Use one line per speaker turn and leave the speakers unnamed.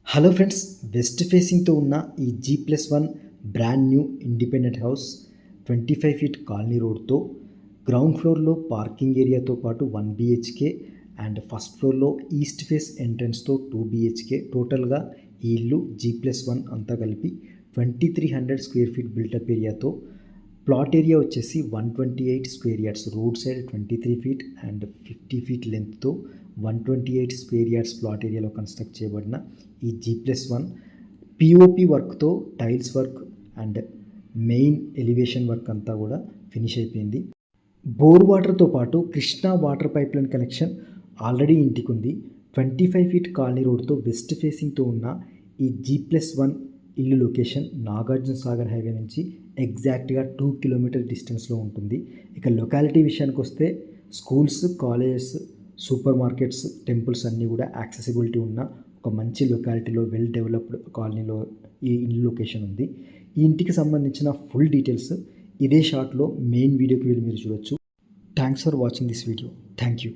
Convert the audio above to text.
Hello friends, west ఫేసింగ్తో ఉన్న ఈ G+1 brand new independent house 25 feet colony రోడ్తో ground ఫ్లోర్లో పార్కింగ్ ఏరియాతో పాటు 1 BHK అండ్ ఫస్ట్ ఫ్లోర్లో ఈస్ట్ ఫేస్ ఎంట్రన్స్తో 2 BHK. టోటల్గా ఈ ఇల్లు G+1 అంతా కలిపి 2300 స్క్వేర్ ఫీట్ బిల్టప్ ఏరియాతో ప్లాట్ ఏరియా వచ్చేసి 128 square yards, road side 23 feet and 50 feet లెంత్తో 128 స్క్వేర్ యార్డ్స్ ప్లాట్ ఏరియాలో కన్స్ట్రక్ట్ చేయబడిన ఈ G+1 పిఓపి వర్క్తో tiles work and main elevation work అంతా కూడా ఫినిష్ అయిపోయింది. బోర్ వాటర్తో పాటు Krishna water pipe line connection already ఇంటికి ఉంది. 25 ఫీట్ కాలనీ రోడ్తో వెస్ట్ ఫేసింగ్తో ఉన్న ఈ G+1 ఇల్లు లొకేషన్ నాగార్జున సాగర్ హైవే నుంచి ఎగ్జాక్ట్గా 2 కిలోమీటర్ డిస్టెన్స్లో ఉంటుంది. ఇక లొకాలిటీ విషయానికి వస్తే schools, colleges, super markets, temples అన్నీ కూడా యాక్సెసిబిలిటీ ఉన్న ఒక మంచి లొకాలిటీలో వెల్ డెవలప్డ్ కాలనీలో ఈ ఇల్లు లొకేషన్ ఉంది. ఈ ఇంటికి సంబంధించిన ఫుల్ డీటెయిల్స్ ఇదే షార్ట్లో మెయిన్ వీడియోకి వెళ్ళి మీరు చూడొచ్చు. Thanks for watching this video. Thank you.